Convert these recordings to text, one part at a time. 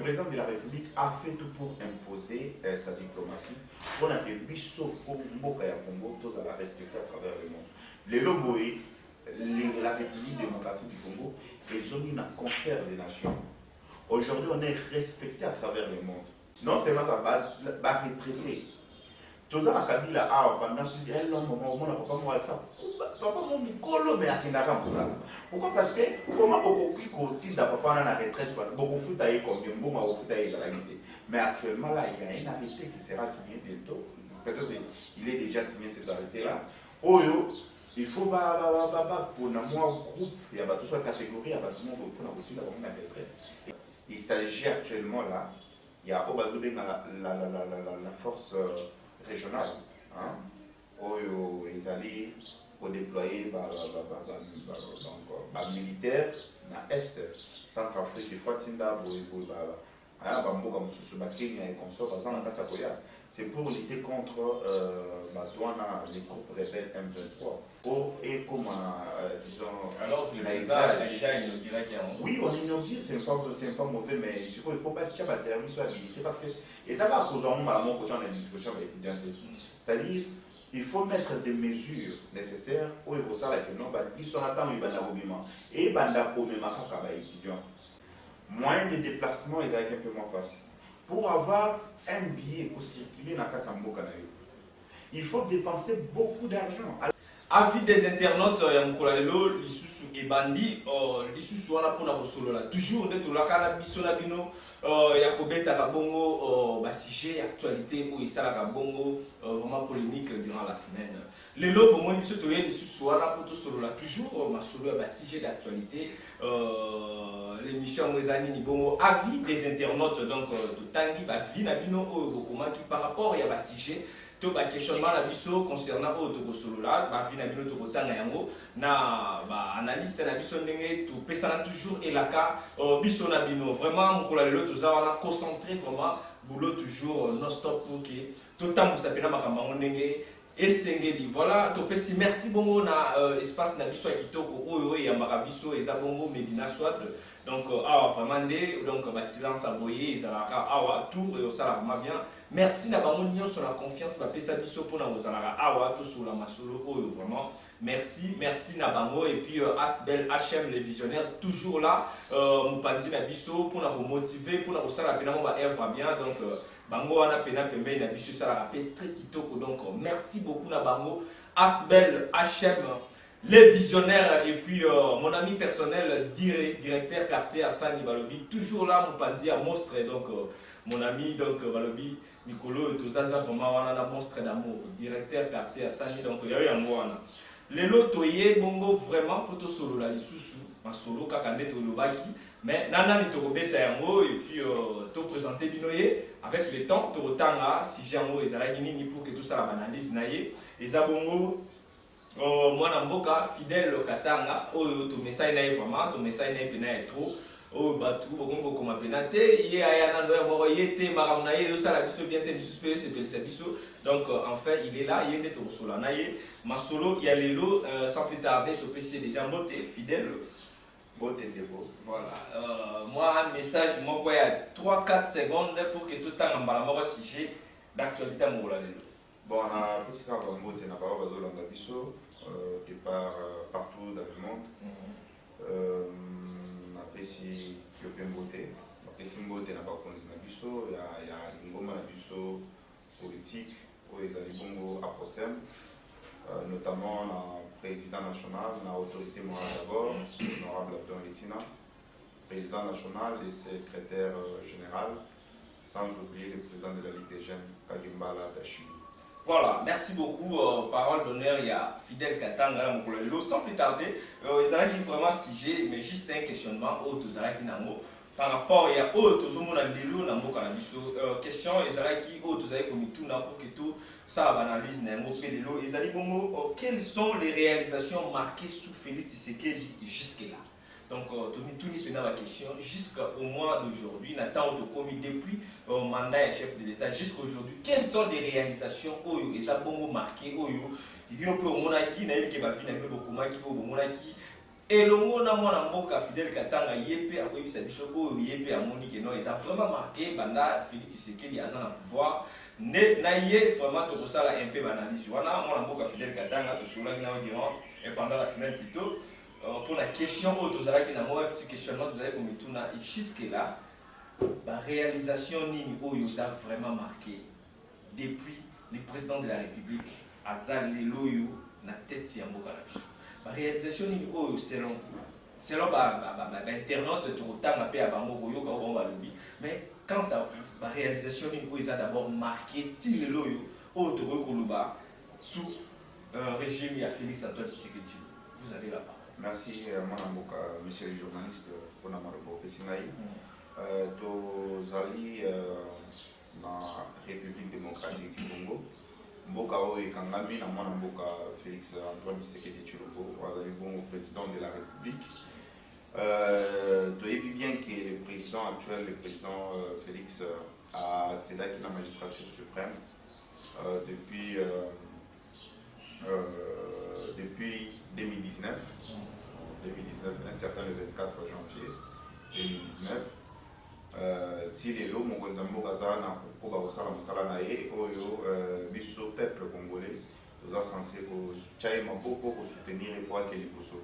président de la République a fait tout pour imposer sa diplomatie. On a que Bisso Mboka ya Congo, tous à la respecter à travers le monde. Les Loboé, la République démocratique du Congo, ils ont mis un concert des nations. Aujourd'hui, on est respecté à travers le monde. Non seulement ça va retraiter. Tous la Kabila a pendant ce moment, pourquoi? Parce que comment beaucoup de papa en a retraite, beaucoup de foutaïs comme Yombo, mais actuellement là, il y a un arrêté qui sera signé bientôt. Peut-être qu'il est déjà signé cet arrêté-là. Oyo, il faut pour moi groupe, il y a toute cette catégorie, il y a tout le monde pour la retraite. Il s'agit actuellement là, il y a la force régionale, ils allaient pour déployer militaire dans l'Est, Centrafrique, il faut c'est pour lutter contre les groupes rebelles M23. Et comme, disons, alors que le président a déjà inauguré qu'il y a un... Oui, on inaugure, c'est pas mauvais, mais il ne faut pas faire un service habilité parce que, et ça va causer un moment quand on a une discussion avec les étudiants. C'est-à-dire, il faut mettre des mesures nécessaires pour que ça ils sont attendus et ils étudiants. Moins de déplacements, ils avaient un peu moins passé. Pour avoir un billet pour circuler dans Katambo Kanayo, il faut dépenser beaucoup d'argent. Avis des internautes, Yamkolalelo, Lissusu et Bandi, Lissusu wana pona bosolo là. Toujours de tout la kana bisona bino, Yakobeta Kabongo, sujet actualité où il s'ala Kabongo, vraiment polémique durant la semaine. Les lobes, moi, je suis Lissusu wana poto solo là. Toujours ma solo sujet d'actualité. L'émission Mwezani Nibongo, avis des internautes, donc de Tangi, Bavi Nabino, Okoma qui par rapport à sujet. Tout le questionnement concernant le solo là, na analyste na biso ndenge tout pesana toujours et la cas biso na bino vraiment ko la lelo tout ça on a concentré vraiment boulot toujours non stop pour que tout temps vous savez na makambo ndenge esengeli voilà to pesi merci bongo na espace na biso ya kitoko oyo ya marabiso eza bongo Medina Swat donc awa vraiment nde donc silence aboyé ezalaka awa tout et ça vraiment bien merci na bango nyonso la confiance ba pesa biso pona ozalaka awa to sur la masolo oyo vraiment merci na bango et puis Asbel HM les visionnaires toujours là mupandi na biso pona vous motiver pona osala pena mo ba va bien donc bango wana pena pembe na biso sala rappel très kitoko donc merci beaucoup na bango Asbel HM les visionnaires et puis mon ami personnel directeur quartier Assani Balobi toujours là mupandi à monstre donc mon ami donc Balobi Nicolo Tozaza vraiment wana na monstre d'amour directeur quartier Assani donc yayo yango wana lelo toye bongo vraiment poto solo la lisusu ma solo kaka ndeto lobaki mais nana ni tokobeta yango et puis to présenter binoye avec le temps to tanga si jango ezala nini pour que tout ça la analyse naye eza bongo mwana mboka fidèle katanga oyo to message naye vraiment to message naye pena trop oh batu bokongo koma penate ye aya na ndo ya moko yete makamna ye yo sala biso bien te biso c'est biso donc enfin il est là yende to sola na ye masolo ya lelo sans plus tarder to pesi déjà mbote fidèle bote ndebo voilà moi un message moko ya 3-4 secondes pour que tout temps mbala moko sujet d'actualité mo la lelo bon on a pesi ka mbote na ba bazolanda biso de partout dans le monde apesi yopembote apesi mbote na bakonzi na biso ya ngoma na biso politique oyo ezali bongo aprosem notamment na président national na autorité morale d'abord honorable Abdon Etina président national et secrétaire général sans oublier le président de la Ligue des jeunes Kagimbala Dachili. Voilà, merci beaucoup. Parole d'honneur, il y a Fidèle Katanga, sans plus tarder. Ils ont dit vraiment sujet, mais juste un questionnement par rapport à autre question, ils ont dit pour que tout ça analyse ils ont dit quelles sont les réalisations marquées sous Félix Tshisekedi jusque-là. Donc, tout n'est pas la question. Jusqu'au mois d'aujourd'hui, Nathan commis depuis le mandat de chef de l'État jusqu'à aujourd'hui. Quelles sont les réalisations où ils ont marqué, où ils ont monaki, ils ont beaucoup elongo na mwana mboka Fidèle Katanga yepé akoyebisa biso oyo yepé amoni ke non eza vraiment marqué banda Félix Tshisekedi aza na pouvoir ne na ye vraiment tokosala un peu analyse wana mwana mboka Fidèle Katanga tosolaki na durant pendant la semaine plutôt pour la question oyo tozalaki na moi petit questionnement tozalaki komituna jusque là ba réalisation nini oyo eza vraiment marqué depuis le président de la République azali loyo na tête ya mboka na biso. La réalisation nini oyo selon vous, selon internaute tokotanga pe ya bango koyoka oyo balobi, mais quant à vous, la réalisation nini oyo eza d'abord marqué ti lelo oyo oyo tokoki koloba sous régime ya Félix Antoine Tshisekedi. Vous avez la parole. Merci mwana mboka monsieur le journaliste mpona maloba opesi ngai. Tozali na République démocratique du Congo. Mboka oyo ekangami na mwana mboka Félix Antoine Tshisekedi Tshilombo azali bongo président de la République. Toyebi bien que le président actuel, le président Félix, a accédé à la magistrature suprême depuis 2019, un certain le 24 janvier 2019. Tilelo mokonzi mboka aza na koba kosala mosala na ye oyo biso peuple congolais toza censé kotia ye maboko kosoutenir po ake liboso.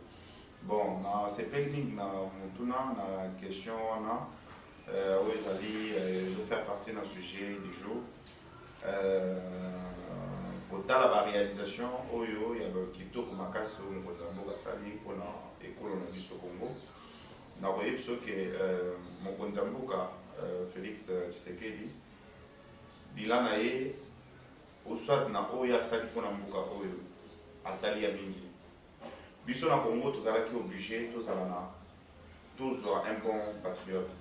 Bon nasepeli mingi na motuna na question wana oyo ezali ezofaire partie na sujet du jour kotala baréalisation oyo ya kitoko makasi oyo mokonzi ya mboka asali mpona ekolo na biso Congo. Nakoyebi biso ke mokonzi ya mboka Félix Tshisekedi bilan na ye oswat na oyo asali mpona mboka oyo asali ya mingi. Biso na Congo tozalaki obligé tozala na tozwa un bon patriote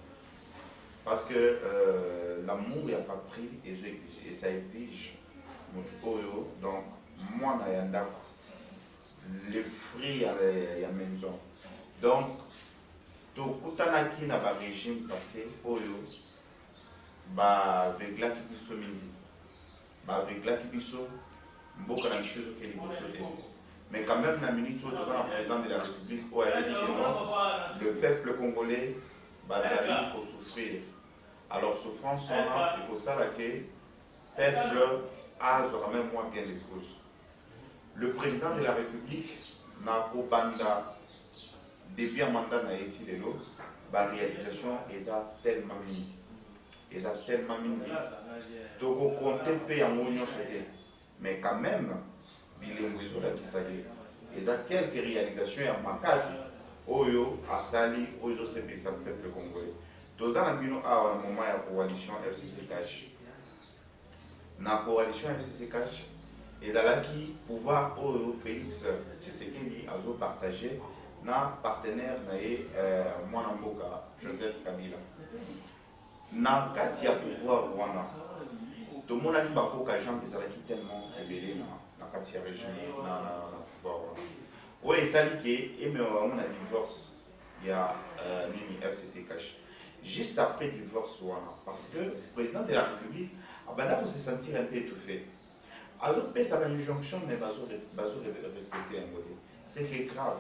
parce que l'amour ya patrie et ça exige motu oyo donc mwana ya ndako les fruits ya maison. Donc tokutanaki na ba régime passé oyo baveglaki biso mingi baveglaki biso mboka na biso ezokeli biso te. Mais quand même na minute oyo toza na président de la République oyo ayebi ke non le peuple congolais bazali kosouffrir. Alors souffrance wana ekosala ke peuple azwa quand même moins gain de cause. Le président de la République na kobanda depuis un mandat na eti lelo ba réalisation eza tellement mingi toko compter pe yango nyonso te, mais quand même bilembo ezolakisaki eza quelques réalisations ya makasi oyo asali oyo ezosepelisa peuple congolais. Toza na bino awa na moment ya coalition FCC Cash. Na coalition FCC Cash ezalaki pouvoir oyo Félix Tshisekedi azo partager na partenaire na ye mwana mboka Joseph Kabila. Na kati ya pouvoir wana tomonaki bakoka jambe ezalaki tellement ebele na kati ya régime na pouvoir wana oyo esali ke emewango na divorce ya nini FCC Cash. Juste après divorce wana parce que président de la République abanda se sentir un peu étouffé azopesa ba injonction mais bazo respecter yango te. C'est grave.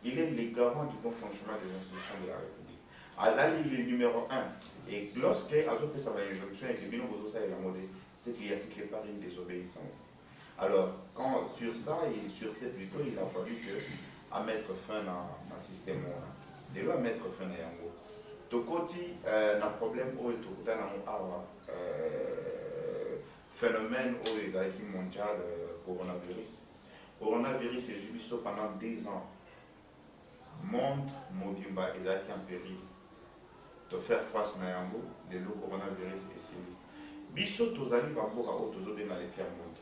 Il est le garant du bon fonctionnement des institutions de la République. Azali il est numéro 1. Et lorsque Azopé sa injonction et que Bino Bozosa est la mode, c'est qu'il y a quelque part une désobéissance. Alors, quand sur ça et sur ce plutôt, il a fallu que à mettre fin à un système. De là, mettre fin à Yango. Tokoti, un problème où il y a un phénomène où il y a un mondial coronavirus. Coronavirus est juste pendant 10 ans. Monde mobimba ezaki en péril de faire face na yango le coronavirus esili biso tozali bamboka oyo tozobenga le tiers monde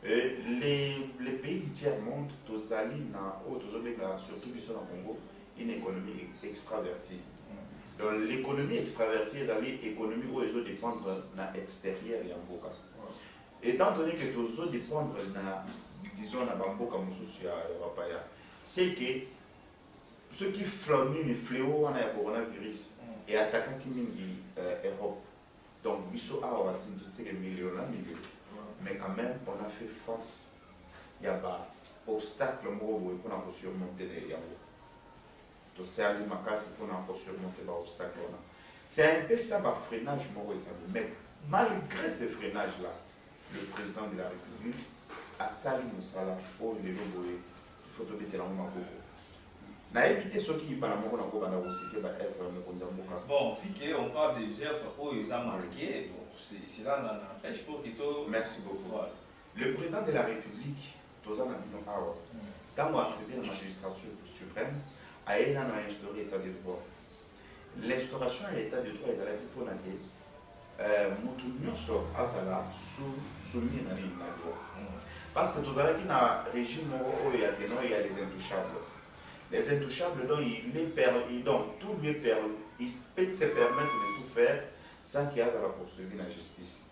les pays du tiers monde tozali na oyo tozobenga surtout biso na Congo une économie extravertie. Donc l'économie extravertie ezali économie oyo ezodépendre na extérieur ya mboka. Étant donné que tozodépendre na disons na bamboka mosusu ya bapaya, c'est que ce qui flanit le fléau on a le coronavirus et attaquant qui mingi Europe. Donc biso awa c'est des millions, mais quand même on a fait face il y a pas obstacle pour surmonter les yango. tosali makasi mpona kosurmonter baobstacle wana. C'est un peu ça bafreinage moko ezali, mais malgré ce freinage là, le président de la République asali mosala oyo lelo boye il faut tobetela ngo maboko. nayebi te soki bana moko na kobanda kosike baevre mokonzi ya mboka. Bon, vu qu'on parle des œuvres oyo eza marqué, cela n'empêche pour que to... Merci beaucoup. Voilà. Le président de la République, toza na bino awa, ntango accédé na magistrature suprême, aye nano instauré état de droit. L'instauration ya état de droit ezalaki mpona te motu nyonso azala soumis na nini na droit. Parce que tozalaki na régime moko oyo ya teno ya les intouchables. Les intouchables, donc, tout lui est permis. Il peut se permettre de tout faire sans qu'il y ait à la poursuivre la justice.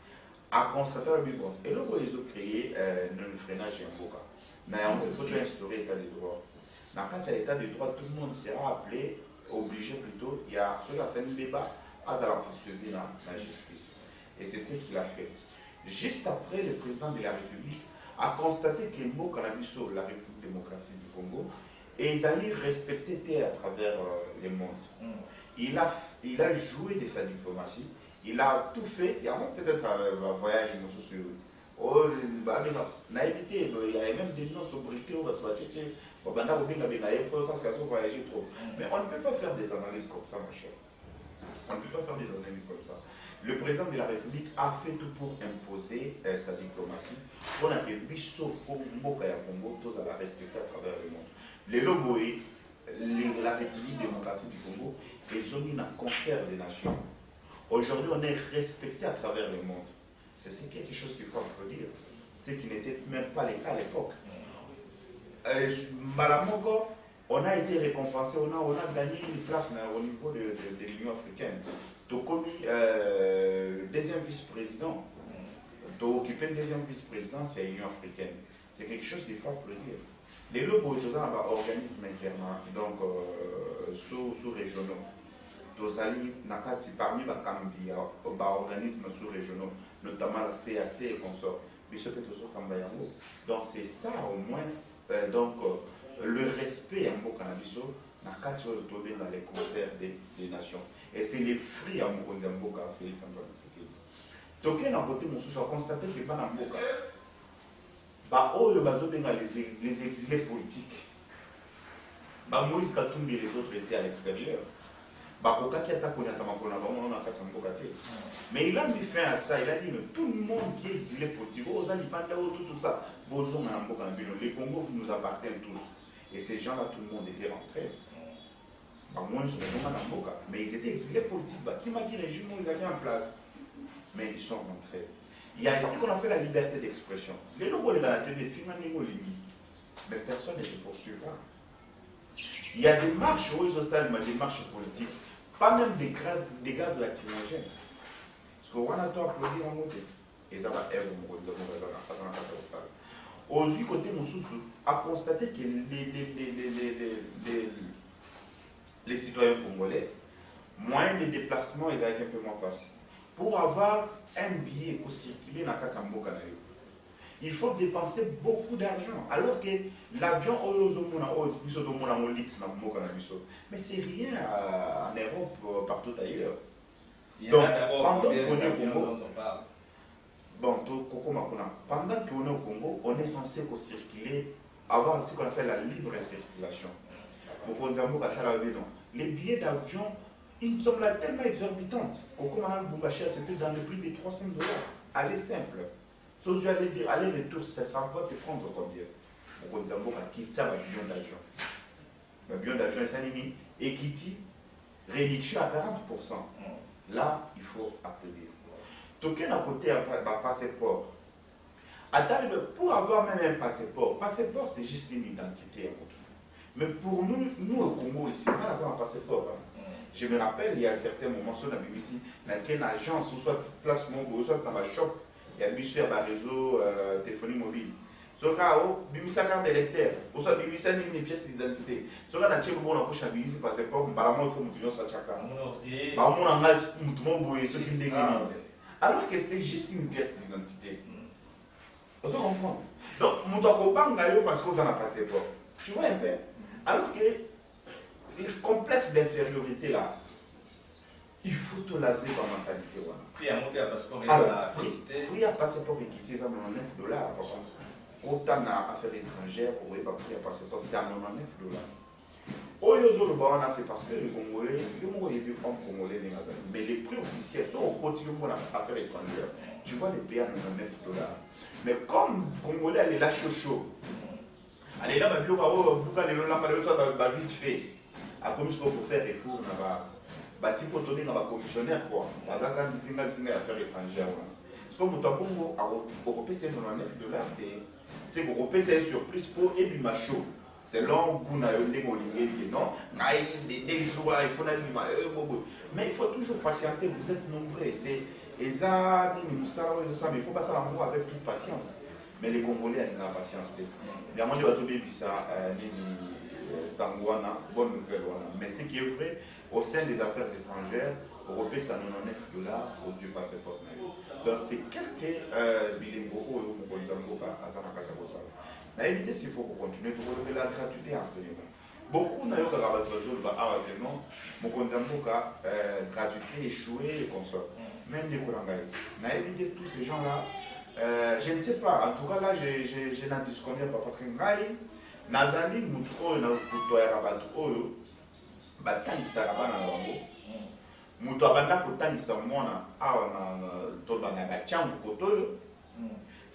À constater le bon. Et là, ils ont créé un freinage en Boka. Mais il faut instaurer l'état de droit. Quand il y a l'état de droit, tout le monde sera appelé, obligé plutôt, il y a ceux qui ont un débat, à la poursuivre la justice. Et c'est ce qu'il a fait. Juste après, le président de la République a constaté que Mboka a mis sur la République démocratique du Congo. Et ils allaient respecter Terre à travers le monde. Il a joué de sa diplomatie, il a tout fait. Il y a peut-être un voyage sur il y a même des non-sobriétés parce qu'ils ont voyagé trop. Mais on ne peut pas faire des analyses comme ça, ma chère. On ne peut pas faire des analyses comme ça. Le président de la République a fait tout pour imposer sa diplomatie pour que Bisso Mboka ya Congo tous à la respecter à travers le monde. Les Loboé, la République démocratique du Congo, ils ont mis un concert des nations. Aujourd'hui, on est respecté à travers le monde. C'est quelque chose qu'il faut applaudir. Ce qui n'était même pas le cas à l'époque. Malamoko, on a été récompensé, on a gagné une place au niveau de l'Union africaine. Tu as commis deuxième vice-président. Tu as occupé le deuxième vice-président, c'est l'Union africaine. C'est quelque chose qu'il faut applaudir. Les lobos, ils ont un organisme interne, donc sous-régionaux. Parmi les organismes sous-régionaux, notamment la CAC et consorts. Donc c'est ça au moins, le respect en Boka-Nabiso, dans les concerts des nations. Et c'est les fruits à Mboka, Félix Antoine Tshisekedi. Donc on a constaté que pas dans Mboka. Les exilés politiques. Moïse Katumbi et les autres étaient à l'extérieur. Mais il a mis fin à ça, il a dit que tout le monde qui est exilé politique, tout ça, les Congos nous appartiennent tous. Et ces gens-là, tout le monde était rentré. Mais ils étaient exilés politiques. Qui m'a dit régime, ils étaient en place. Mais ils sont rentrés. Il y a ce qu'on appelle la liberté d'expression. Les logos dans la télé, mais personne ne les poursuivra. Il y a des marches horizontales, des marches politiques, pas même des gaz lacrymogènes. Parce qu'on a tout applaudir en mode. Et ça va être aux yeux côté Moussoussou a constaté que les citoyens congolais, moyens de déplacement, ils avaient un peu moins passé. Pour avoir un billet pour circuler dans Katambo Kanayo, il faut dépenser beaucoup d'argent. Alors que l'avion, mais c'est rien en Europe, partout ailleurs. Donc, pendant qu'on est au Congo, pendant qu'on est au Congo, on est censé circuler, avoir ce qu'on appelle la libre circulation. Les billets d'avion, ils sont là tellement exorbitantes. C'était dans le prix de 300 $. Allez simple. Si vous allez dire aller-retour, ça va te prendre combien? On va quitter un avion d'argent. L'avion d'argent est salini et quitte réduction à 40%. Là, il faut applaudir. Token à côté un passeport. Pour avoir même un passeport c'est juste une identité. Mais pour nous au Congo ici, pas un passeport. Je me rappelle, il y a certains moments sur la BBC, dans quelle agence, ou soit placement, ou soit dans ma shop, il y a un réseau téléphonie mobile. Sur le cas carte d'électeur, ou soit une pièce d'identité. Sur le cas de on a poche à BBC passeport, apparemment il faut que nous soyons chacun. Alors que c'est juste une pièce d'identité. Vous comprenez? Donc, nous avons parce qu'on a un passeport. Tu vois un peu? Alors que le complexe d'infériorité là, il faut te laver par mentalité. Puis à mon passeport, alors, oui, à passeport équité, ça $99. Par contre, autant d'affaires étrangères, oui, pas pris à passeport, c'est à $99. C'est parce que les Congolais, Congolais, mais les prix officiels sont au quotidien pour affaires étrangères. Tu vois les pays à $99. Mais comme Congolais, elle est là chaud. Elle est là, mais vite fait. À comme ce qu'on peut faire retour, bati kotoné na ba commissionnaire quoi bazaza mitinga zinga ya affaires étrangères so mutabongo akopesa $99 c'est kokopesa surprise pour ebima show selon kuna yo ndenge olingi non des jours il faut nalima mais il faut toujours patienter, vous êtes nombreux et ça nous ça mais il faut passer l'amour avec toute patience mais les Congolais ont la patience bien moi je vais sauver ça Sangwana bonne nouvelle mais ce qui est vrai au sein des affaires étrangères, Européens, ça $99 aux yeux passeport. Donc c'est quelques bilingues au Zangoba à Zanakatabosa. La éviter s'il faut continuer pour relever la gratuité enseignement. Beaucoup n'ont pas de non, mon gratuité échouée et consort. Même des Kourangaï. Na éviter tous ces gens-là. Je ne sais pas, en tout cas là, je n'en disconviens pas parce que Ngai, Nazali, Moutro, Nakutoya Rabato, batangisaka bana na bango moto abanda kotangisa mwana awa na bachangu kotoyo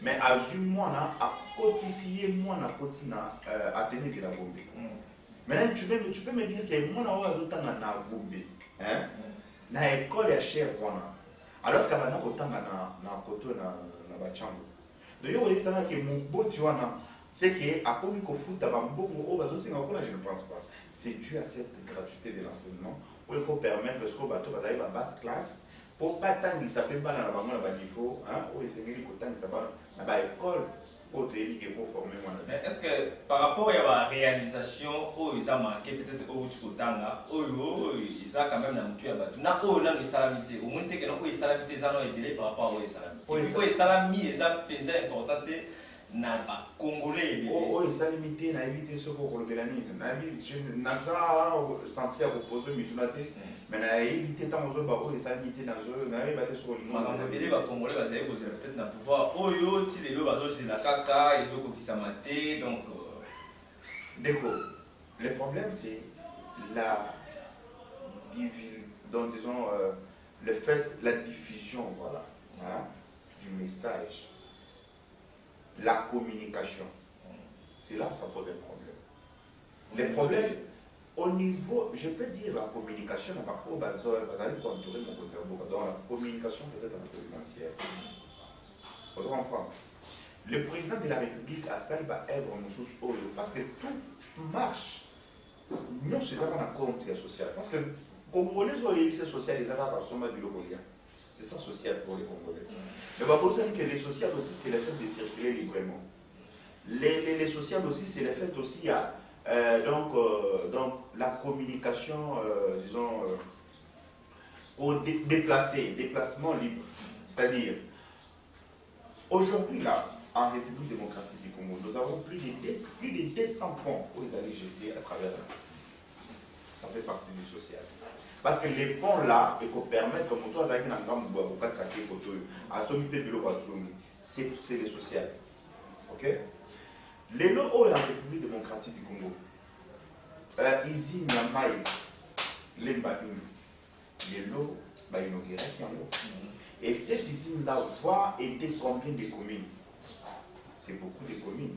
mais azwi mwana akotisi ye mwana akoti na atene de la Gombe maintenant tu peux me dire que mwana oyo azotanga na Gombe na école ya cher wana alors kabanda kotanga na kotoyo na bachangu donc yo oyebisaka ke moboti wana c'est que akomi kofuta bambongo oyo bazosenga kola je ne pense pas. C'est dû à cette gratuité de l'enseignement pour permettre que ce bateau va aller à basse classe pour pas tant qu'il s'appelle pas dans le niveau où il s'est mis autant qu'il s'appelle dans l'école pour former. Mais est-ce que par rapport à la réalisation où ils ont marqué peut-être au Tchotanga où ils ont quand même la mutuelle à bateau na où là les salamité au moins que non les salamité ça non est par rapport aux salamité il faut les salami ils ont pesé important na ba Congolais ils sont limités na éviter ce qu'on le nini na ça censé reposer mitunate mais na éviter tant aux ba ils sont limités dans eux na éviter sur le monde ba Congolais ba zé peut-être na pouvoir oyo ti lelo bazo c'est la kaka ils ont kokisa maté donc déco le problème c'est la donc disons le fait la diffusion voilà du message. La communication, c'est là que ça pose un problème. Les problèmes, au niveau, je peux dire la communication, dans la communication peut-être à la présidentielle. Vous comprenez? Le président de la République a salé œuvre parce que tout marche. Nous, c'est ça qu'on a compte social. Parce que Congolais ont eu ces social, les Arabes sont mal du Localien. C'est ça social pour les Congolais. Mais on va penser que les sociales aussi, c'est le fait de circuler librement. Les sociales aussi, c'est le fait aussi à donc la communication, disons, au déplacement libre. C'est-à-dire, aujourd'hui là, en République démocratique du Congo, nous avons plus de 200 ponts où ils allaient jeter à travers. Ça fait partie du social. Parce que les ponts là, ils permettent comme toi, c'est le social. Ok? Les lots en République démocratique du Congo, ici, Nyamai, les lots, et cette usine-là va aider combien de communes? C'est beaucoup de communes.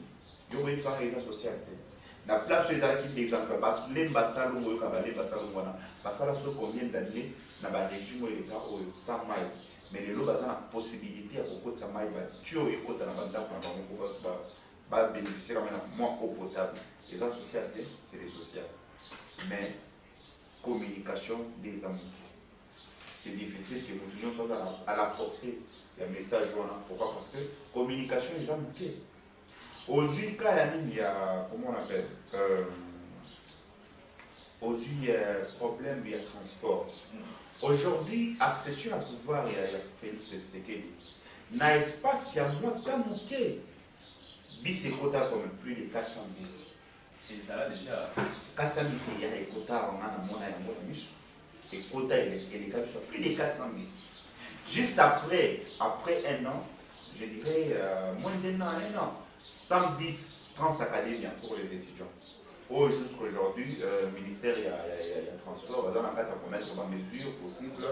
Il y a une raison sociale. La place où ils ont des exemples, les Bassalou, combien d'années dans la région où il y a 100 mailles. Mais les lots ont la possibilité à beaucoup de 100 mailles, tu as écouté dans la bande pour bénéficier quand même moins eau potable. Les gens sociaux, c'est les sociales. Mais communication des amours. C'est difficile que nous toujours soyons à la portée des messages. Pourquoi? Parce que communication, ils ont manqué. Aux yeux, il y a, comment on appelle, aux yeux, il y a problème, il y a transport. Aujourd'hui, accession à pouvoir, il y a Félix Tshisekedi. Dans l'espace, il y a moins de manqué. Bis et quota comme plus de 400 bis. Et ça là déjà. 400 bis, il y a des quotas, on a un bis. Les quotas, il y a plus de 400 bis. Juste après un an, je dirais moins d'un an, 100 bis trans-académie pour les étudiants. Jusqu'à aujourd'hui, le ministère il y a transport, on a pour mettre des mesures possibles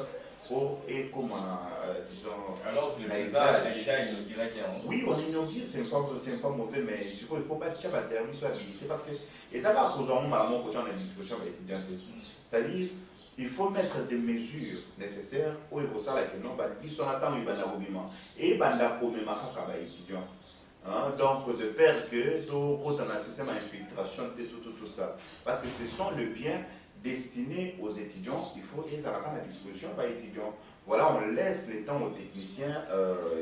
pour et comme on a, disons. Alors que le président a déjà inauguré. Oui, on inaugure, c'est pas mauvais, mais il ne faut pas faire un service habilité parce que, et ça va causer un moment à mon côté, on a une discussion avec les étudiants. C'est-à-dire, il faut mettre des mesures nécessaires où il faut ça, non, ils sont attendus, ils vont et ils vont les étudiants. Donc, de peur que tout un système d'infiltration, tout ça. Parce que ce sont les biens destinés aux étudiants, il faut qu'ils aient à la disposition par les étudiants. Voilà, on laisse le temps aux techniciens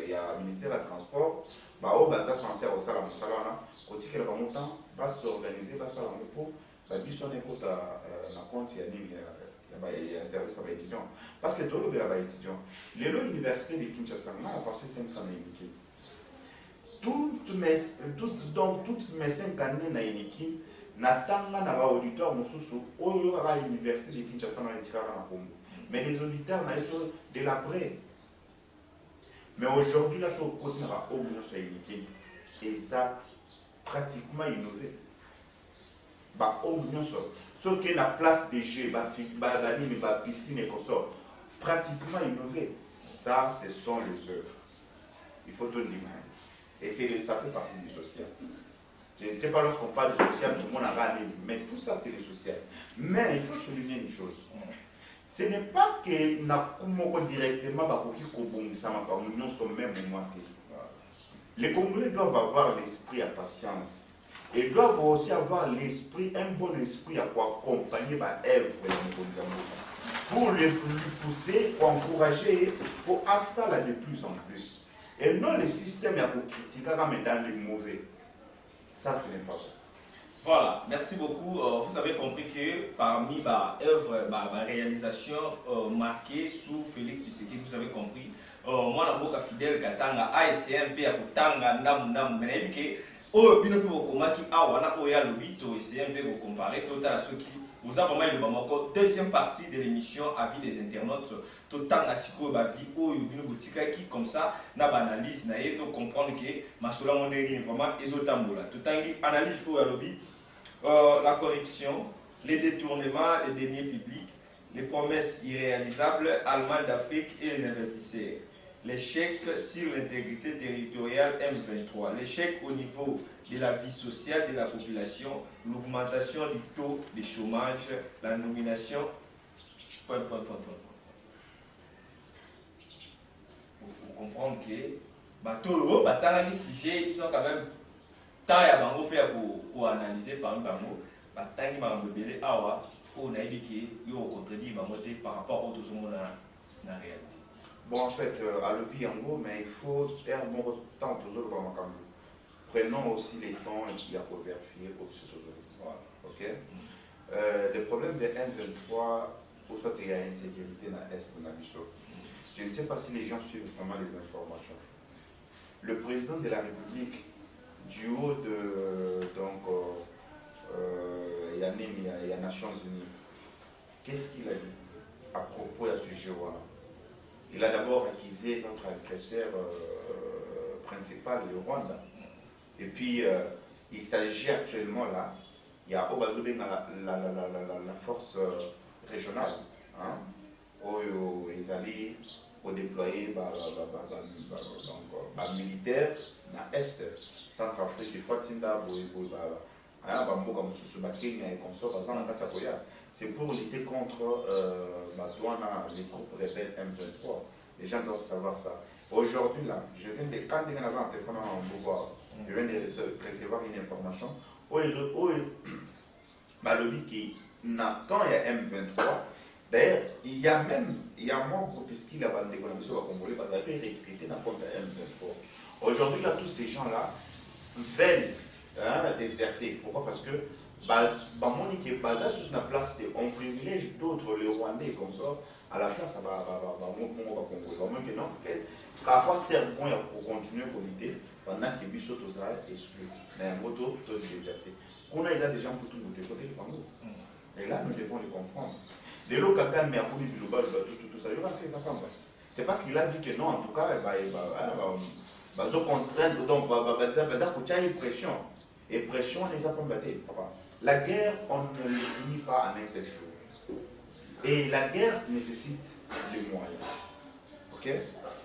et au ministère du Transport, au bazar censé au salon, quand il y a longtemps, va s'organiser, va s'organiser pour la mission d'un côté à compte, il y a un service à l'étudiant. Parce que tout le monde est étudiant. L'université de Kinshasa a passé 5 ans à l'équipe. Toutes mes 5 années na iniki natanga na ba auditeurs mosusu oyo à l'université de Kinshasa na etikala na Congo. Mais les auditeurs na été délabrés. Mais aujourd'hui là sur continue à Obuno sur iniki et ça pratiquement innové. Ba Obuno sur ce que la place des jeux ba piscine et consort pratiquement innové. Ça ce sont les œuvres. Il faut tout dire. Et ça fait partie du social. Je ne sais pas, lorsqu'on parle du social, tout le monde a râlé, mais tout ça, c'est le social. Mais il faut souligner une chose. Ce n'est pas que nous directement, nous sommes même montés. Les Congolais doivent avoir l'esprit à patience. Et doivent aussi avoir l'esprit, un bon esprit à accompagner l'œuvre pour les pousser, pour encourager, pour installer de plus en plus. Et non le système pour critiquer mais dans les mauvais. Ça, ce n'est pas bon. Voilà, merci beaucoup. Vous avez compris que parmi les œuvres, les réalisations marquées sous Félix Tshisekedi, vous avez compris. Moi, je suis fidèle Katanga, ASCMP, Akutanga, Nam, mais que oh, bino pe bokomaki awana oya lobito ASCMP pour comparer total à ceux qui vous avez vraiment le moment. Deuxième partie de l'émission Avis des internautes. Total à siko ba vie oyo bino botika qui comme ça na analyse na yeto comprendre que masola moneri vraiment ezotambola. Totangi analyse pour lobby. La corruption, les détournements, les deniers publics, les promesses irréalisables, Allemagne d'Afrique et les investisseurs. L'échec sur l'intégrité territoriale M23. L'échec au niveau de la vie sociale de la population, l'augmentation du taux de chômage, la nomination. Pour comprendre que les sujets, ils sont quand même tant ya bango pe pour analyser parmi bango batangi bango belé awa on a dit que yo contredit bango par rapport au tout monde na réalité. Bon en fait à l'opi yango mais il faut faire bon temps toujours pour makambo. Prenons aussi les temps qui a pour vérifier pour ce toujours. Voilà. OK. Le problème de M23 pour soit il y a insécurité dans est na biso. Je ne sais pas si les gens suivent vraiment les informations. Le président de la République du haut de il y a Nations Unies. Qu'est-ce qu'il a dit à propos de ce sujet? Il a d'abord accusé notre agresseur principal, le Rwanda. Et puis, il s'agit actuellement là, il y a la force régionale, où ils allaient déployer militaire dans l'Est, Centrafrique, il faut c'est pour lutter contre les groupes rebelles M23. Les gens doivent savoir ça. Aujourd'hui, là, je viens de recevoir une information quand il y a M23, d'ailleurs, il y a mon groupe qui a bandé Congolais parce qu'il a été recruté dans le compte M23. Aujourd'hui, là, tous ces gens-là veulent déserter. Pourquoi? Parce que sur la place, on privilège d'autres, les Rwandais comme ça, à la place, ça va Congolais. À quoi sert bon pour continuer pour lutter pendant que biso tozala exclu na yango todeserté kuna eza déjà mputu moto ekoteli bango et là nous devons le comprendre lelo kaka me akomi biloba tout ça yoka c'est ça pamba c'est parce qu'il a dit que non en tout cas bazo contraindre donc baza kotia pression et pression on les a pamba te papa la guerre on ne le finit pas en un seul jour et la guerre nécessite les moyens ok.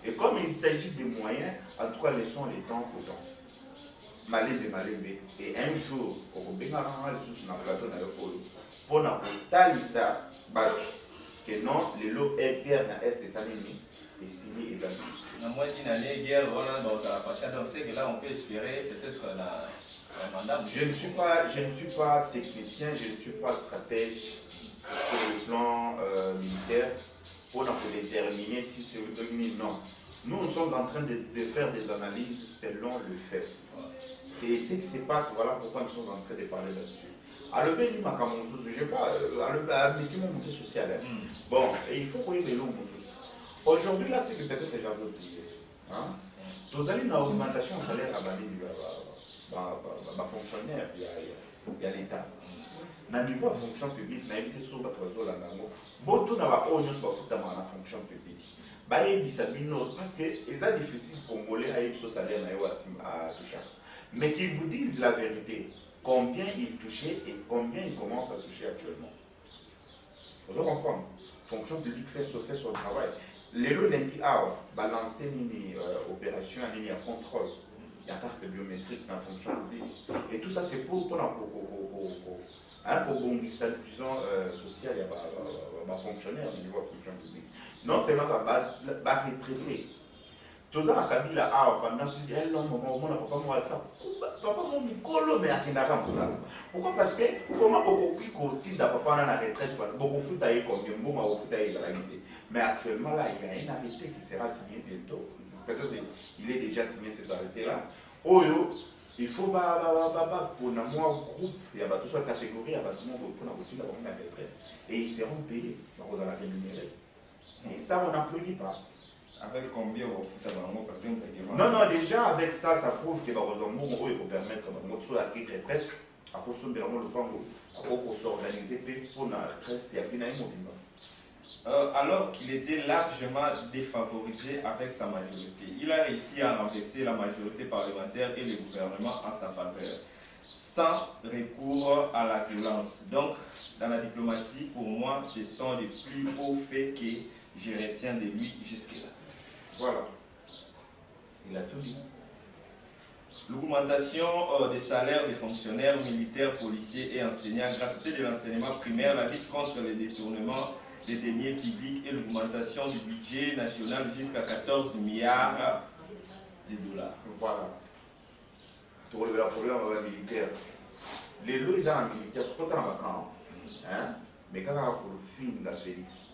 Et comme il s'agit des moyens, en tout cas, laissons les temps au temps. Malembe. Et un jour, on va faire sous un plateau pour ça, que non, le lot est guerre dans l'Est de Salini et signé et dans le dans moins d'une année, guerre, on sait que là, on peut espérer peut-être un mandat. Je ne suis pas technicien, je ne suis pas stratège sur le plan militaire. Pour déterminer si c'est une non. Nous sommes en train de faire des analyses selon le fait. C'est ce qui se passe, voilà pourquoi nous sommes en train de parler là-dessus. Alors, je ne sais pas, mon social. Bon, et il faut qu'on ait l'eau. Aujourd'hui, là, c'est que peut-être j'avais oublié. Vous avez une augmentation de salaire à fonctionnaire, il y a l'État. Na niveau de fonction publique, na évité sur batwazo la nango. Boto na ba onyo so bafuta na fonction publique. Ba yebisa bino parce que ça difficile congolais à yebso salaire na yo à toucher. Mais qu'ils vous disent la vérité, combien ils touchaient et combien ils commencent à toucher actuellement. Vous comprenez? Fonction publique fait son travail. Les lots lundi balancer une opération en ligne à contrôle. Il y a carte biométrique dans la fonction publique. Et tout ça, c'est pour disons, social, il y a fonctionnaire au niveau de la fonction publique. Non seulement ça va retraiter. Tout ça, Kabila pendant un long moment, on a pas ça. Papa, mon micro, mais à ça. Pourquoi? Parce que, comment beaucoup plus qu'au-dessus de papa dans la retraite, beaucoup de foot à combien, beaucoup de foot à égalité. Mais actuellement, là, il y a un arrêté qui sera signé bientôt. Peut-être il est déjà signé cet arrêté-là. Oyo, il faut pour un groupe, il y a toute une catégorie, il y a pour la retraite. Et ils seront payés, on va rémunérer. Et ça, on n'applaudit pas. Avec combien on fout à Bango parce que non, déjà avec ça, ça prouve que il faut permettre à la retraite, à pour s'organiser pour rester à alors qu'il était largement défavorisé avec sa majorité. Il a réussi à renverser la majorité parlementaire et le gouvernement en sa faveur, sans recours à la violence. Donc, dans la diplomatie, pour moi, ce sont les plus hauts faits que je retiens de lui jusque-là. Voilà. Il a tout dit. L'augmentation des salaires des fonctionnaires, militaires, policiers et enseignants, gratuité de l'enseignement primaire, la lutte contre les détournements des deniers publics et l'augmentation du budget national jusqu'à 14 milliards de dollars. Voilà. Pour le problème militaire. Les lois, ils ont un militaire, ce qu'on a maintenant, mais quand on a pour le film de la Félix,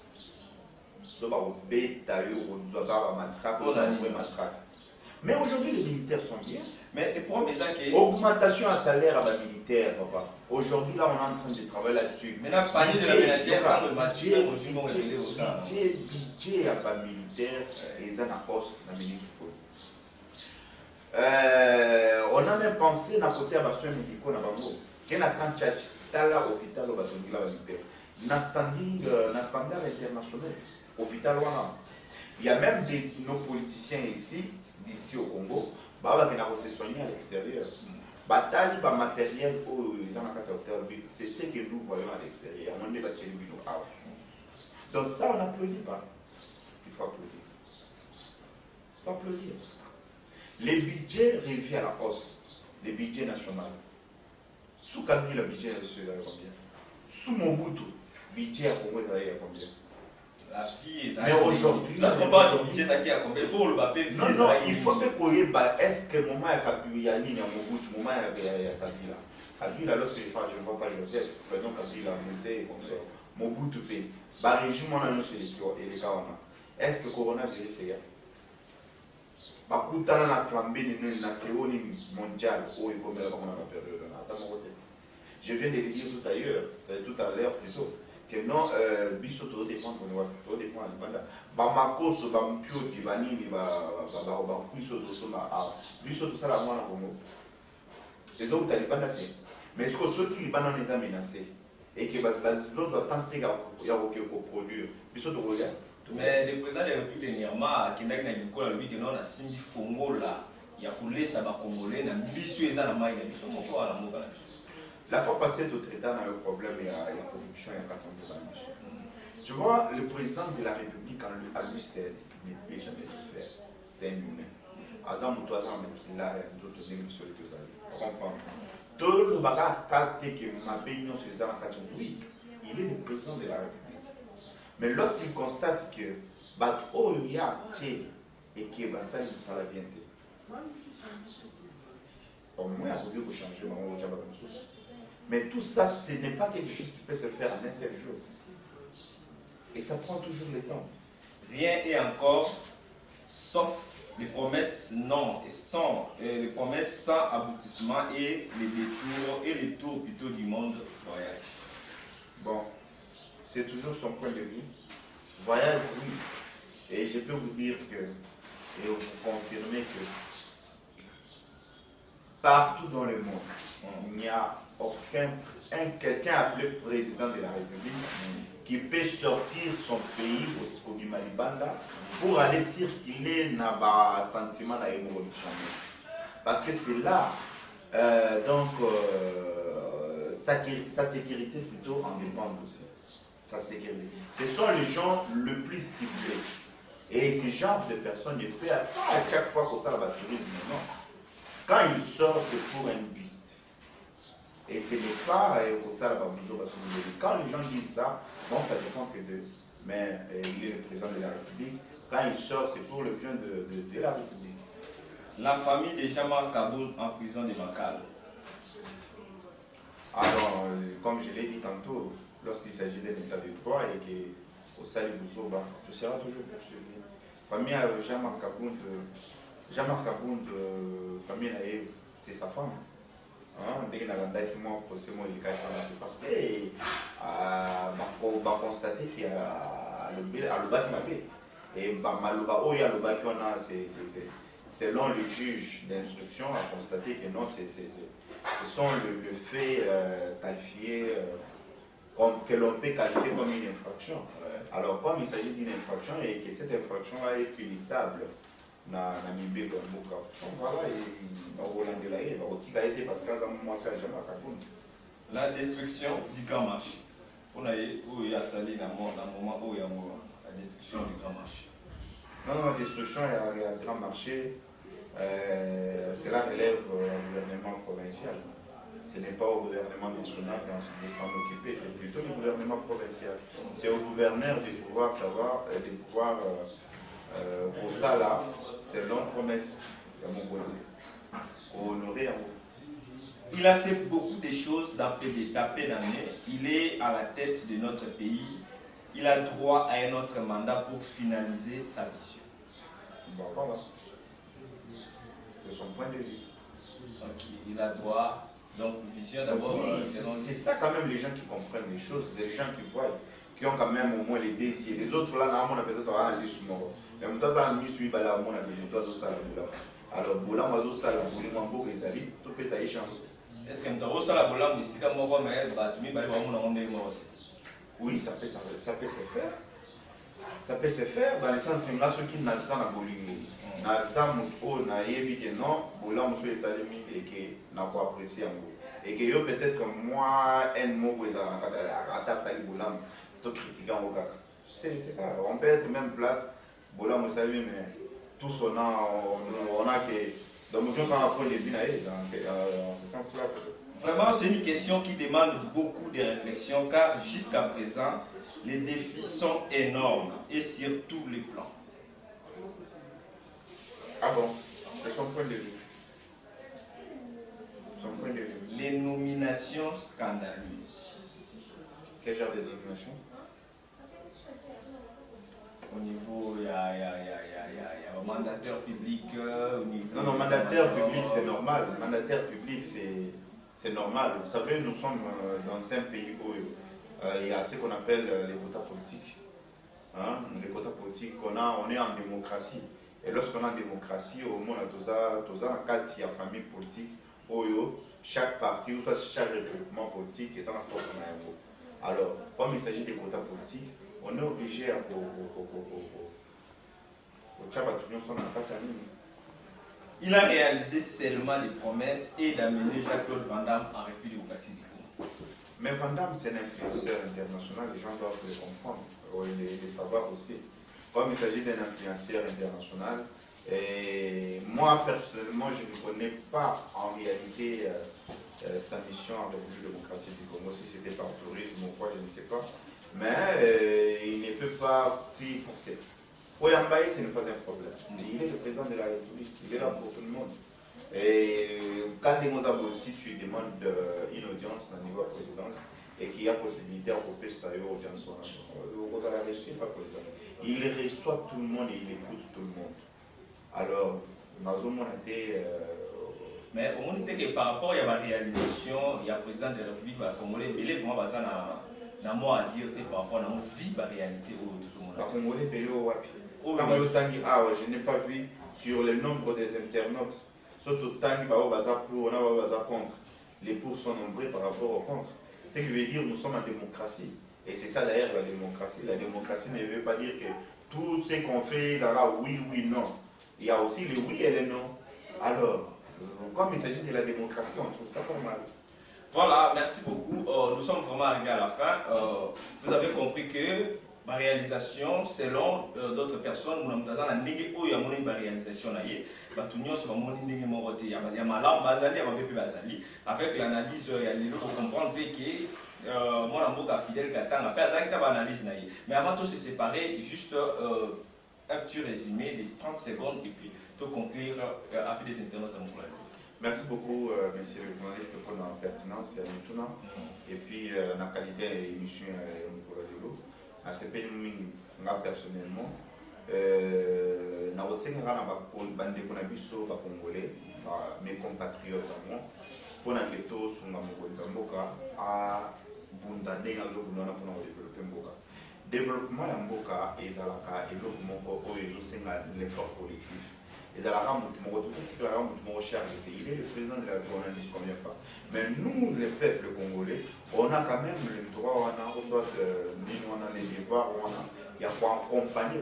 mais aujourd'hui, les militaires sont bien. Mais le problème est que... Augmentation à salaire à la militaire, papa. Aujourd'hui, là, on est en train de travailler là-dessus. Mais là, panier de la ménagère, dans le budget à la militaire, et ça n'a pas la ministre. On a même pensé à côté à la soins médicaux, qu'il y a un tchatch, tala hôpital, na standard international, hôpital. Il y a même nos politiciens ici, d'ici au Congo, qui ont se soigner à l'extérieur. Bataille par matériel, c'est ce que nous voyons à l'extérieur. Donc ça, on n'applaudit pas. Il faut applaudir. Il faut applaudir. Les budgets reviennent à la hausse. Les budgets nationaux. Sous Kabila, le budget est combien? Sous Mobutu, le budget à Congo est à combien? Mais aujourd'hui, là, on parle de budget qui a combien? Il faut le papier. Non, il faut que est-ce que le moment est Kabila, il y a Mobutu, le moment est Kabila. Kabila, lorsque je ne vois pas Joseph, prenons Kabila, Mosé et comme ça. Mobutu paye. Le régime, on a un chez les Kawana. Est-ce que Corona virus c'est là? Bakutana na flambé na fléau mondial où il comme on a période. Je viens de le dire tout à l'heure plutôt que non, biso tout dépend de nous, tout dépend de banda. Bamakoso, bampio, tivani, biso tout ça, biso tout ça la moi Congo. Les autres talibans d'ailleurs. Mais est-ce que ceux qui les banans les a menacés et qui doivent tenter de produire, biso tout regarde. Mais le président de la République dernièrement, qui n'a pas dit que non, a signé Fongo là, il y a coulé ça va congolais, na biso et ça na maïga, biso mon quoi la moka. La fois passée, tout État a eu un problème, il y a la corruption, il y a 400 000. Tu vois, le président de la République, à lui seul, ne peut jamais le faire. C'est un humain. Azam ou toi, Azam, qui l'a, nous autres, nous sommes tous allés. Comprends. Tout le bagage, que ma pays, sur les armes, oui, il est le président de la République. Mais lorsqu'il constate que, oh, il y a, et que, ça, il s'en la bientôt. Au moins, il faut changer, mais tout ça, ce n'est pas quelque chose qui peut se faire en un seul jour. Et ça prend toujours le temps. Rien et encore, sauf les promesses non et sans, les promesses sans aboutissement et les détours et les tours plutôt du monde voyage. Bon, c'est toujours son point de vue. Voyage, oui. Et je peux vous dire que, et vous confirmer que partout dans le monde, il n'y a quelqu'un appelé président de la République qui peut sortir son pays au Malibanda pour aller circuler dans le sentiment de l'émotion. Parce que c'est là, sa sécurité plutôt en dépend aussi. Sa sécurité. Ce sont les gens le plus ciblés. Et ces genres de personnes ne peuvent pas à chaque fois que ça va tourisme, non. Quand il sort, c'est pour un but. Et ce n'est pas comme ça, quand les gens disent ça, bon, ça dépend que d'eux. Mais il est le président de la République. Quand il sort, c'est pour le bien de la République. La famille de Jean-Marc Kaboul en prison de Makal. Alors, comme je l'ai dit tantôt, lorsqu'il s'agit d'un état de droit et qu'au Sali Bouzouba, tu seras toujours poursuivi. Famille Jean-Marc Kaboul, famille, c'est sa femme. Parce que va constater qu'il y a le bas qui m'a fait. Et selon le juge d'instruction, a constaté que non, ce sont le fait qualifié que l'on peut qualifier comme une infraction. Alors, comme il s'agit d'une infraction et que cette infraction est punissable, la destruction du grand marché. On a eu où il y a sali dans le moment où il y a la destruction du grand marché. Non, la destruction du grand marché, cela relève au gouvernement provincial. Ce n'est pas au gouvernement national de s'en occuper, c'est plutôt le gouvernement provincial. C'est au gouverneur de pouvoir savoir, de pouvoir pour ça là, c'est longue promesse de mon côté. Honorer. Il a fait beaucoup de choses dans d'année. Il est à la tête de notre pays. Il a droit à un autre mandat pour finaliser sa vision. Bon, voilà. C'est son point de vue. Ok, il a droit. Donc, vision d'abord. C'est ça quand même les gens qui comprennent les choses. C'est les gens qui voient, qui ont quand même au moins les désirs. Les autres là, on a peut-être un discours. Mais on a mis sur Ibala, on a dit alors, Boula, on a dit ça, tout peut ça y chance. Est-ce que tu as ça la Boula, mais si tu as oui, ça peut se faire. Ça peut se faire dans le sens que ceux qui n'ont pas de Bolingo. Na yebi que non, Boula, monsieur Salimi et que n'a pas apprécié et que yo peut-être moi un mot dans la Sali Boula, tout critiquant au gars. C'est ça, on peut être même place. Bola Moussavi, mais tous on a que. Donc, nous avons fait les binaïs dans ce sens-là. Vraiment, c'est une question qui demande beaucoup de réflexion car jusqu'à présent, les défis sont énormes et sur tous les plans. Ah bon, c'est son point de vue. Son point de vue. Les nominations scandaleuses. Quel genre de nomination? Au niveau, il y a un mandataire public. Au niveau non, mandataire public, c'est normal. Mandataire public, c'est normal. Vous savez, nous sommes dans un pays où il y a ce qu'on appelle les quotas politiques. Hein? Les quotas politiques, on est en démocratie. Et lorsqu'on est en démocratie, au monde, dans le cadre de la famille politique, chaque parti ou soit chaque regroupement politique, et ça n'a force. Alors, comme il s'agit des quotas politiques, on est obligé à il a réalisé seulement des promesses et d'amener Jacques-Claude Van Damme en République démocratique du Congo. Mais Van Damme, c'est un influenceur international, les gens doivent le comprendre, le savoir aussi. Comme il s'agit d'un influenceur international, et moi personnellement, je ne connais pas en réalité sa mission en République démocratique du Congo, si c'était par tourisme ou quoi, je ne sais pas. Mais il ne peut pas, parce que Oyambaye, ce n'est pas un problème. Il est le président de la République, il est là pour tout le monde. Et quand aussi tu demandes une audience au niveau de la présidence et qu'il y a possibilité à couper ça audience, il reçoit tout le monde et il écoute tout le monde. Alors, nous avons été. Mais au moins, par rapport à la réalisation, il y a le président de la République congolais, il est vraiment basé dans moi à dire par rapport à la vie, la réalité au tout le monde. La Congolais, je n'ai pas vu sur le nombre des internautes. Surtout on a contre. Les pour sont nombreux par rapport au contre. Ce qui veut dire que nous sommes en démocratie. Et c'est ça d'ailleurs la démocratie. La démocratie ne veut pas dire que tout ce qu'on fait, ça va oui, oui, non. Il y a aussi les oui et les non. Alors, comme il s'agit de la démocratie, on trouve ça pas mal. Voilà, merci beaucoup. Nous sommes vraiment arrivés à la fin. Vous avez compris que ma réalisation, selon d'autres personnes, nous avons une réalisation. Avec l'analyse, il faut comprendre que moi, je suis fidèle analyse. Mais avant de se séparer, juste un petit résumé de 30 secondes et puis tout conclure avec des internautes à mon collègue. Merci beaucoup, monsieur le journaliste, pour la pertinence et puis la qualité de l'émission à ce pays, personnellement, mes compatriotes à moi, pour que tous à développement ya mboka ezalaka développement l'effort collectif. Il est le président de la République, on ne dit combien pas. Mais nous, les peuples congolais, on a quand même le droit, on a les devoirs, il y a quoi accompagner.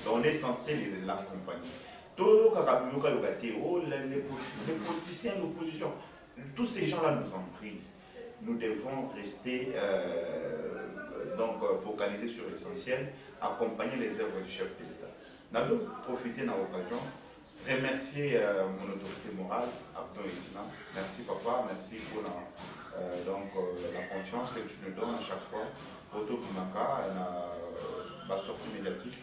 Donc on est censé l'accompagner. Les politiciens, l'opposition, tous ces gens-là nous en prient. Nous devons rester focalisés sur l'essentiel, accompagner les œuvres du chef de l'État. Nous avons profité de l'occasion, remercier mon autorité morale, Abdon Etina. Merci papa, merci pour la confiance que tu nous donnes à chaque fois. Pour tout la sortie médiatique,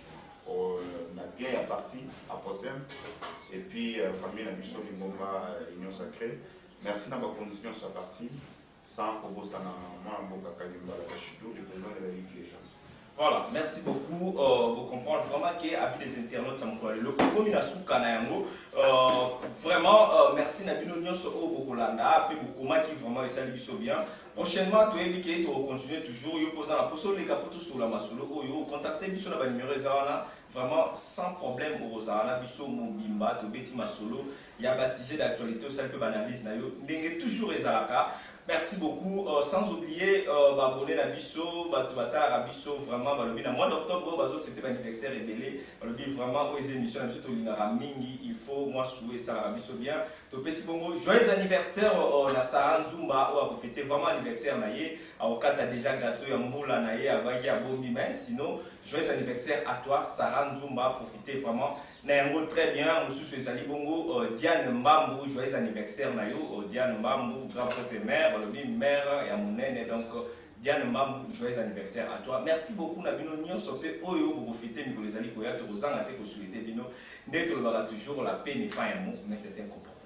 la guerre à partie, à Possem, et puis famille Nabiso Lingomba, Union Sacrée. Merci d'avoir continué sur la partie, sans Kobosana, Mamboka Kalimba, le président de la Ligue des gens. Voilà, merci beaucoup. Vous comprenez vraiment qu'il y a des internautes comme il a vraiment, merci Nabino Nyos au Bokolanda, puis Bokoma qui vraiment est salué bien. Prochainement, tu es continuer toujours, vous posez la poste les capotes sur la masolo, vous contactez Bisso la numéro vraiment sans problème au Zana, Bisso Mobimba, Tobeti Masolo, il y a un sujet d'actualité, ça peut analyser, toujours les Alaka. Merci beaucoup. Sans oublier, abonner à Bisso, à Bisso, vraiment, le mois d'octobre, on va fêter l'anniversaire et belé. Vraiment, aux émissions, il faut, moi, souhaiter ça à Bisso bien. Joyeux anniversaire à Saran Zumba, on va fêter vraiment l'anniversaire. Au cas déjà gâteau, il y a Moula, il y a Bombi, mais sinon, joyeux anniversaire à toi, Saran Zumba. Profitez vraiment. Très bien, monsieur Zali Bongo, Diane Mbambu, joyeux anniversaire, Diane Mbambu, grand-père mère, le mère et à mon aîné, donc Diane Mbambu, joyeux anniversaire à toi. Merci beaucoup, Nabino Nyosopé, Oyo, pour profiter, Nicolas Zali Koya, Torozan, à te souhaiter, Bino, d'être toujours la paix n'est pas un mot, mais c'est un comportement.